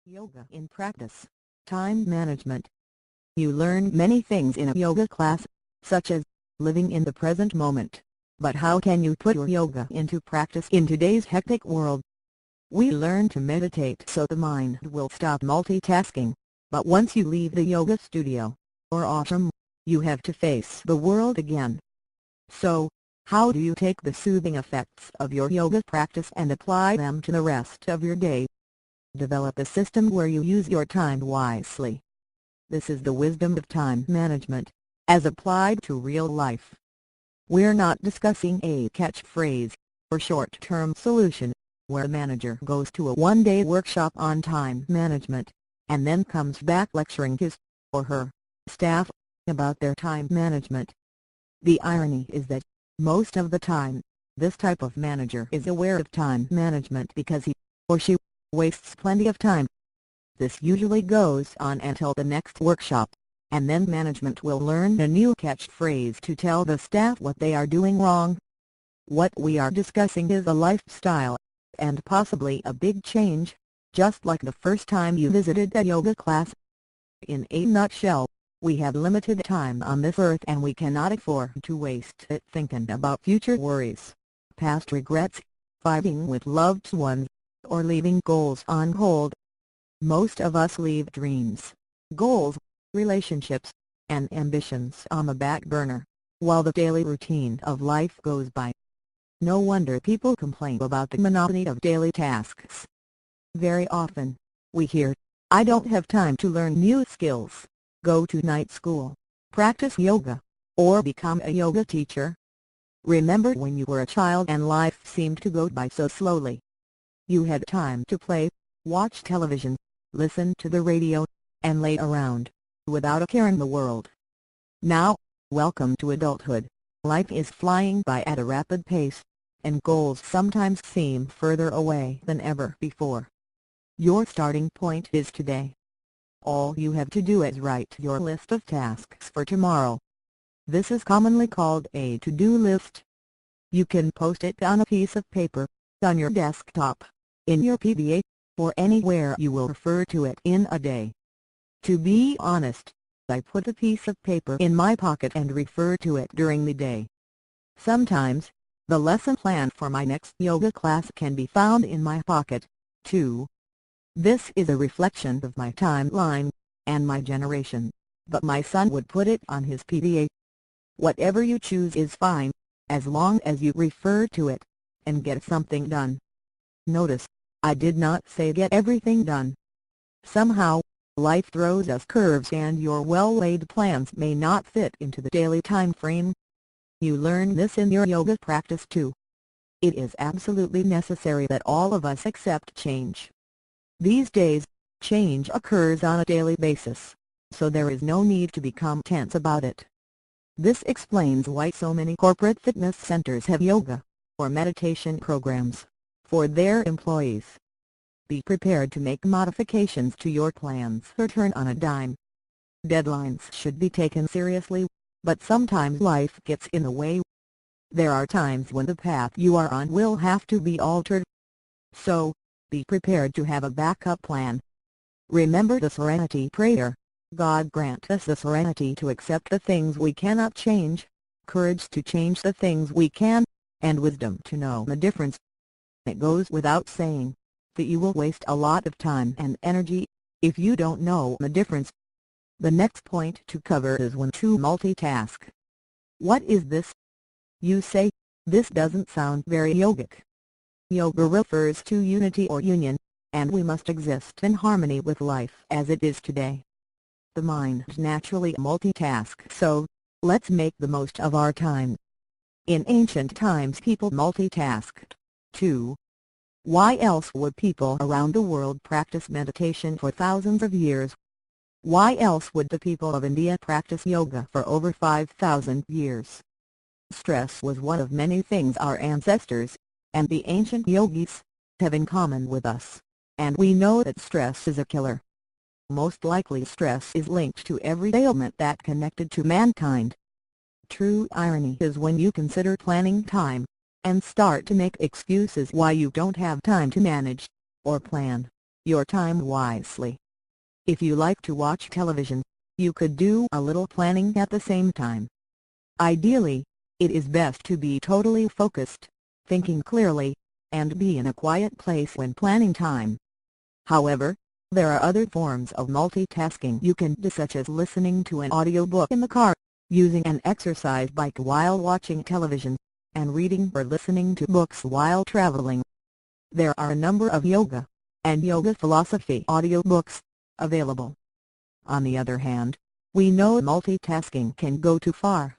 Yoga in practice. Time management. You learn many things in a yoga class, such as living in the present moment. But how can you put your yoga into practice in today's hectic world? We learn to meditate so the mind will stop multitasking. But once you leave the yoga studio, or ashram, you have to face the world again. So, how do you take the soothing effects of your yoga practice and apply them to the rest of your day? Develop a system where you use your time wisely. This is the wisdom of time management, as applied to real life. We're not discussing a catchphrase, or short-term solution, where a manager goes to a one-day workshop on time management, and then comes back lecturing his, or her, staff, about their time management. The irony is that, most of the time, this type of manager is aware of time management because he, or she, wastes plenty of time. This usually goes on until the next workshop, and then management will learn a new catchphrase to tell the staff what they are doing wrong. What we are discussing is a lifestyle, and possibly a big change, just like the first time you visited a yoga class. In a nutshell, we have limited time on this earth and we cannot afford to waste it thinking about future worries, past regrets, fighting with loved ones, or leaving goals on hold. Most of us leave dreams, goals, relationships, and ambitions on the back burner, while the daily routine of life goes by. No wonder people complain about the monotony of daily tasks. Very often, we hear, "I don't have time to learn new skills, go to night school, practice yoga, or become a yoga teacher." Remember when you were a child and life seemed to go by so slowly? You had time to play, watch television, listen to the radio, and lay around, without a care in the world. Now, welcome to adulthood. Life is flying by at a rapid pace, and goals sometimes seem further away than ever before. Your starting point is today. All you have to do is write your list of tasks for tomorrow. This is commonly called a to-do list. You can post it on a piece of paper, on your desktop, in your PDA, or anywhere you will refer to it in a day. To be honest, I put a piece of paper in my pocket and refer to it during the day. Sometimes, the lesson plan for my next yoga class can be found in my pocket, too. This is a reflection of my timeline, and my generation, but my son would put it on his PDA. Whatever you choose is fine, as long as you refer to it, and get something done. Notice, I did not say get everything done. Somehow, life throws us curves and your well-laid plans may not fit into the daily time frame. You learn this in your yoga practice too. It is absolutely necessary that all of us accept change. These days, change occurs on a daily basis, so there is no need to become tense about it. This explains why so many corporate fitness centers have yoga, or meditation programs, for their employees. Be prepared to make modifications to your plans or turn on a dime. Deadlines should be taken seriously, but sometimes life gets in the way. There are times when the path you are on will have to be altered. So, be prepared to have a backup plan. Remember the serenity prayer. God grant us the serenity to accept the things we cannot change, courage to change the things we can, and wisdom to know the difference. It goes without saying that you will waste a lot of time and energy if you don't know the difference. The next point to cover is when to multitask. What is this? You say, this doesn't sound very yogic. Yoga refers to unity or union, and we must exist in harmony with life as it is today. The mind naturally multitasks, so let's make the most of our time. In ancient times people multitasked, too. Why else would people around the world practice meditation for thousands of years? Why else would the people of India practice yoga for over 5,000 years? Stress was one of many things our ancestors, and the ancient yogis, have in common with us, and we know that stress is a killer. Most likely stress is linked to every ailment that connected to mankind. True irony is when you consider planning time, and start to make excuses why you don't have time to manage, or plan. your time wisely. If you like to watch television, you could do a little planning at the same time. Ideally, it is best to be totally focused, thinking clearly, and be in a quiet place when planning time. However, there are other forms of multitasking you can do, such as listening to an audiobook in the car, using an exercise bike while watching television, and reading or listening to books while traveling. There are a number of yoga and yoga philosophy audiobooks available. On the other hand, we know multitasking can go too far.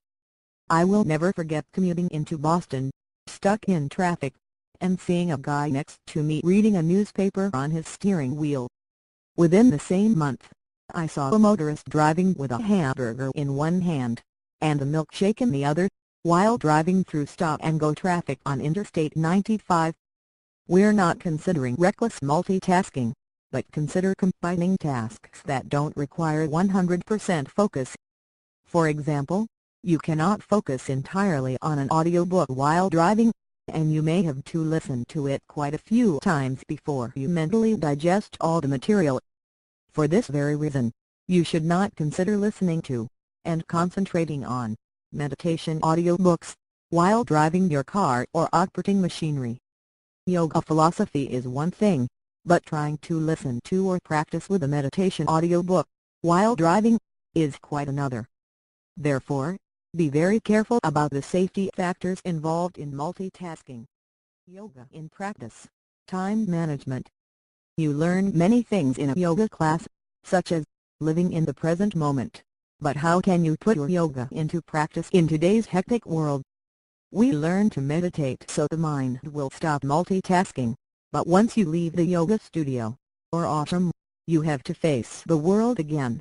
I will never forget commuting into Boston, stuck in traffic, and seeing a guy next to me reading a newspaper on his steering wheel. Within the same month, I saw a motorist driving with a hamburger in one hand, and a milkshake in the other, while driving through stop-and-go traffic on Interstate 95. We're not considering reckless multitasking, but consider combining tasks that don't require 100% focus. For example, you cannot focus entirely on an audiobook while driving, and you may have to listen to it quite a few times before you mentally digest all the material. For this very reason, you should not consider listening to, and concentrating on, meditation audiobooks, while driving your car or operating machinery. Yoga philosophy is one thing, but trying to listen to or practice with a meditation audiobook, while driving, is quite another. Therefore, be very careful about the safety factors involved in multitasking. Yoga in practice. Time management. You learn many things in a yoga class, such as living in the present moment. But how can you put your yoga into practice in today's hectic world? We learn to meditate so the mind will stop multitasking, but once you leave the yoga studio, or ashram, you have to face the world again.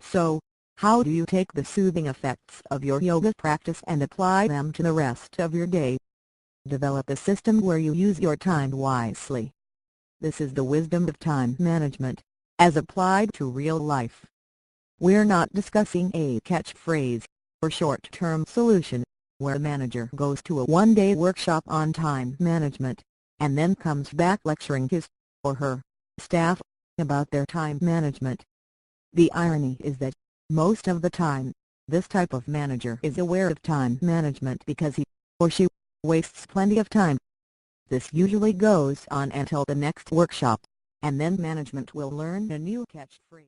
So, how do you take the soothing effects of your yoga practice and apply them to the rest of your day? Develop a system where you use your time wisely. This is the wisdom of time management, as applied to real life. We're not discussing a catchphrase, or short-term solution, where a manager goes to a one-day workshop on time management, and then comes back lecturing his, or her, staff, about their time management. The irony is that, most of the time, this type of manager is aware of time management because he, or she, wastes plenty of time. This usually goes on until the next workshop, and then management will learn a new catchphrase.